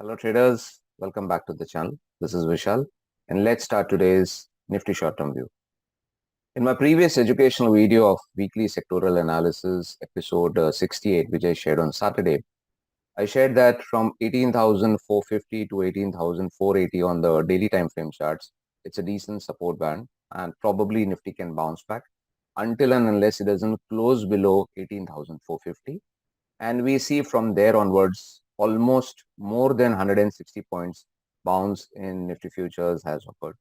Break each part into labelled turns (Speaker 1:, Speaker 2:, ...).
Speaker 1: Hello traders, welcome back to the channel. This is Vishal and let's start today's Nifty Short Term View. In my previous educational video of weekly sectoral analysis episode 68 which I shared on Saturday, I shared that from 18,450 to 18,480 on the daily time frame charts, it's a decent support band and probably Nifty can bounce back until and unless it doesn't close below 18,450. And we see from there onwards almost more than 160 points bounce in Nifty futures has occurred.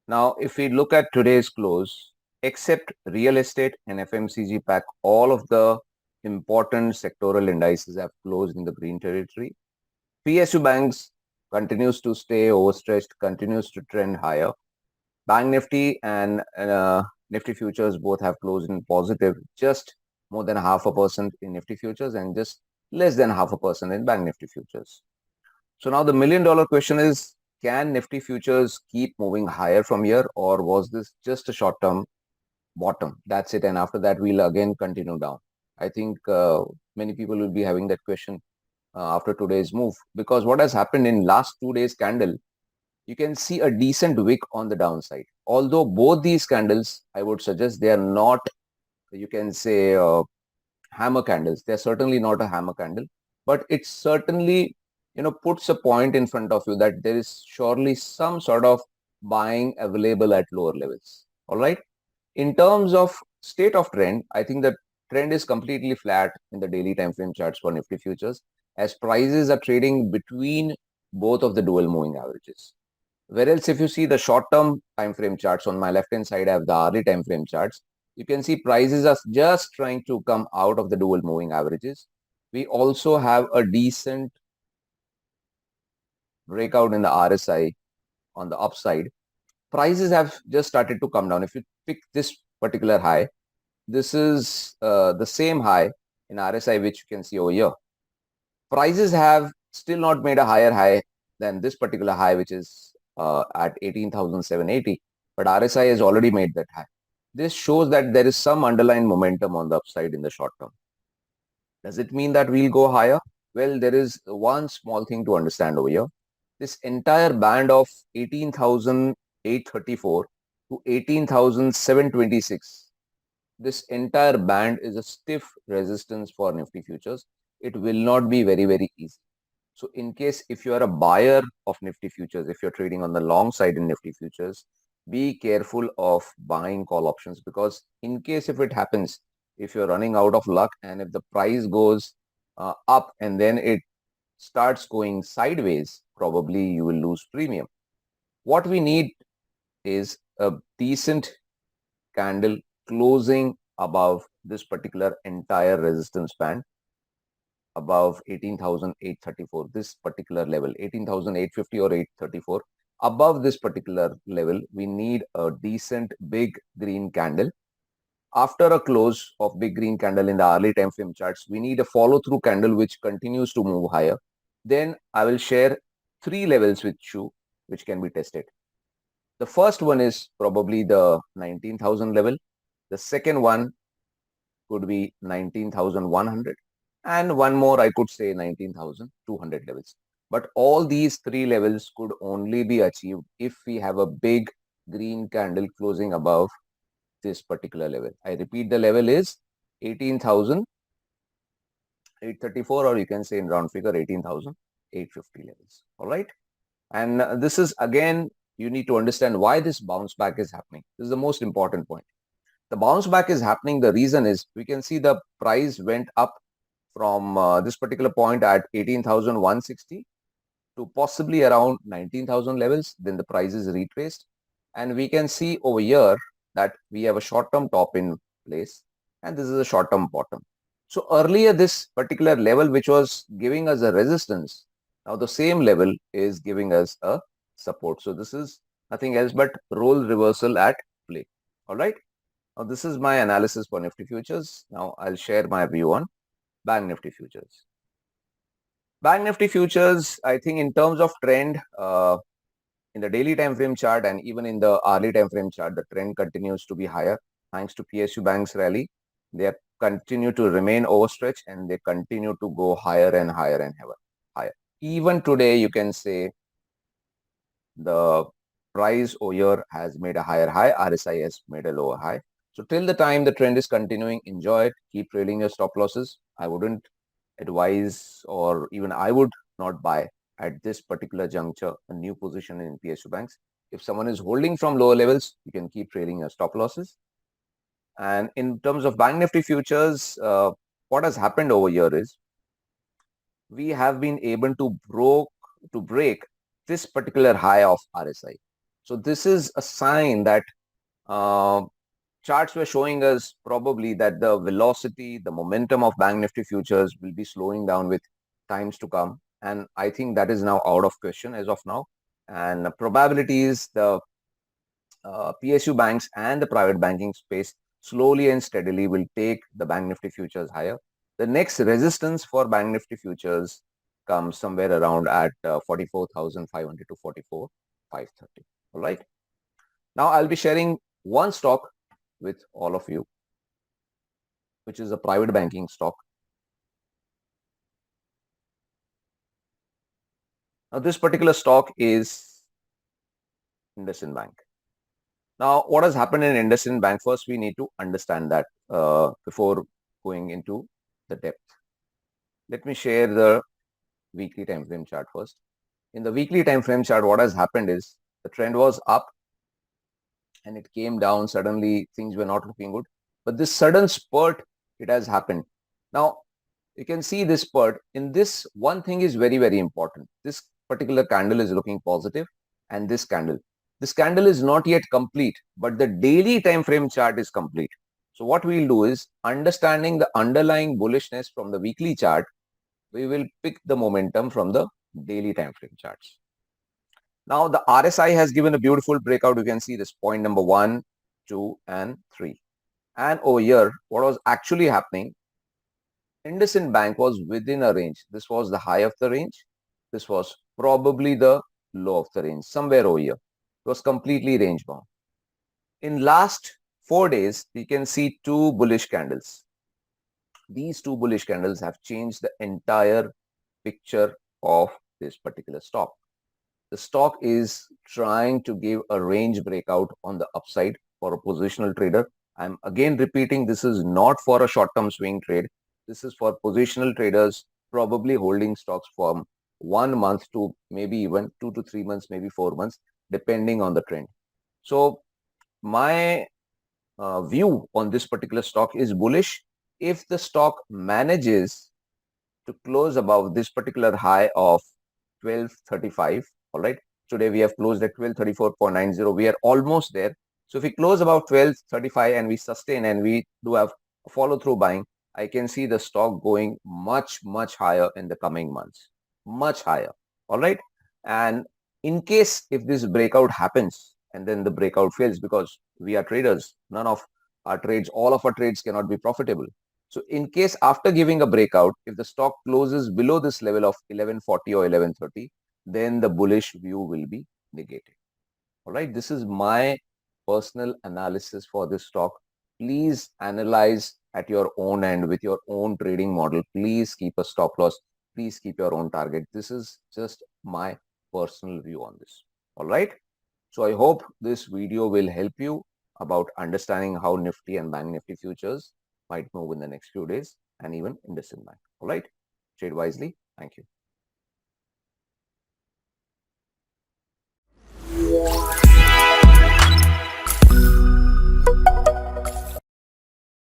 Speaker 1: Now, if we look at today's close, except real estate and FMCG pack, all of the important sectoral indices have closed in the green territory. PSU banks continues to stay overstretched, continues to trend higher. Bank Nifty and Nifty futures both have closed in positive, just more than 0.5% in Nifty futures and just less than 0.5% in Bank Nifty futures. So now the $1,000,000 question is, can Nifty futures keep moving higher from here, or was this just a short-term bottom? That's it. And after that, we'll again continue down. I think many people will be having that question after today's move, because what has happened in last 2 days candle, you can see a decent wick on the downside. Although both these candles, I would suggest they are not, you can say, hammer candles. They're certainly not a hammer candle, but it certainly, puts a point in front of you that there is surely some sort of buying available at lower levels. All right. In terms of state of trend, I think the trend is completely flat in the daily time frame charts for Nifty futures, as prices are trading between both of the dual moving averages. Whereas if you see the short-term time frame charts, on my left-hand side, I have the hourly time frame charts. You can see prices are just trying to come out of the dual moving averages. We also have a decent breakout in the RSI on the upside. Prices have just started to come down. If you pick this particular high, this is the same high in RSI, which you can see over here. Prices have still not made a higher high than this particular high, which is at 18,780, but RSI has already made that high. This shows that there is some underlying momentum on the upside in the short term. Does it mean that we'll go higher? Well, there is one small thing to understand over here. This entire band of 18,834 to 18,726, this entire band is a stiff resistance for Nifty futures. It will not be very, very easy. So in case if you are a buyer of Nifty futures, if you're trading on the long side in Nifty futures, be careful of buying call options, because in case if it happens, if you're running out of luck and if the price goes up and then it starts going sideways, probably you will lose premium. What we need is a decent candle closing above this particular entire resistance band, above 18,834, this particular level, 18,850 or 834. Above this particular level, we need a decent big green candle. After a close of big green candle in the hourly time frame charts, we need a follow through candle which continues to move higher. Then I will share 3 levels with you which can be tested. The first one is probably the 19,000 level. The second one could be 19,100. And one more, I could say 19,200 levels. But all these 3 levels could only be achieved if we have a big green candle closing above this particular level. I repeat, the level is 18,834, or you can say in round figure 18,850 levels. All right. And this is, again, you need to understand why this bounce back is happening. This is the most important point. The bounce back is happening. The reason is we can see the price went up from this particular point at 18,160 to possibly around 19,000 levels. Then the price is retraced. And we can see over here that we have a short-term top in place. And this is a short-term bottom. So earlier, this particular level, which was giving us a resistance, now the same level is giving us a support. So this is nothing else but role reversal at play. All right. Now this is my analysis for Nifty futures. Now I'll share my view on Bank Nifty futures. Bank Nifty futures, I think in terms of trend, in the daily time frame chart and even in the hourly time frame chart, the trend continues to be higher thanks to PSU banks rally. They continue to remain overstretched and they continue to go higher and higher and higher. even today you can say the price over here has made a higher high, RSI has made a lower high. So till the time the trend is continuing, enjoy it, keep trailing your stop losses. I wouldn't advise, or even I would not buy at this particular juncture a new position in PSU banks. If someone is holding from lower levels, you can keep trailing your stop losses. And in terms of Bank Nifty futures, what has happened over here is we have been able to break this particular high of RSI. So this is a sign that uh, charts were showing us probably that the velocity, the momentum of Bank Nifty futures will be slowing down with times to come. And I think that is now out of question as of now. And the probabilities, the PSU banks and the private banking space slowly and steadily will take the Bank Nifty futures higher. The next resistance for Bank Nifty futures comes somewhere around at 44,500 to 44,530. All right. Now I'll be sharing one stock with all of you, which is a private banking stock. Now this particular stock is IndusInd Bank. Now, what has happened in IndusInd Bank? First, we need to understand that before going into the depth. Let me share the weekly time frame chart first. In the weekly time frame chart, what has happened is the trend was up and it came down. Suddenly, things were not looking good. But this sudden spurt, it has happened. Now, you can see this spurt. In this, one thing is very, very important. This particular candle is looking positive, and this candle is not yet complete, but the daily time frame chart is complete. So what we'll do is, understanding the underlying bullishness from the weekly chart, we will pick the momentum from the daily time frame charts. Now the RSI has given a beautiful breakout. You can see this point number 1, 2, and 3. And over here, what was actually happening, IndusInd Bank was within a range. This was the high of the range. This was probably the low of the range, somewhere over here. It was completely range bound. In last 4 days, we can see 2 bullish candles. These 2 bullish candles have changed the entire picture of this particular stock. The stock is trying to give a range breakout on the upside for a positional trader. I'm again repeating, this is not for a short-term swing trade. This is for positional traders, probably holding stocks from 1 month to maybe even 2 to 3 months, maybe 4 months, depending on the trend. So my view on this particular stock is bullish. If the stock manages to close above this particular high of 1235, all right, today we have closed at 1234.90. We are almost there. So if we close about 1235 and we sustain and we do have follow through buying, I can see the stock going much, much higher in the coming months, much higher. All right. And in case if this breakout happens and then the breakout fails, because we are traders, none of our trades, all of our trades cannot be profitable. So in case after giving a breakout, if the stock closes below this level of 1140 or 1130, then the bullish view will be negated. All right. This is my personal analysis for this stock. Please analyze at your own end with your own trading model. Please keep a stop loss. Please keep your own target. This is just my personal view on this. All right. So I hope this video will help you about understanding how Nifty and Bank Nifty futures might move in the next few days, and even IndusInd Bank. All right. Trade wisely. Thank you.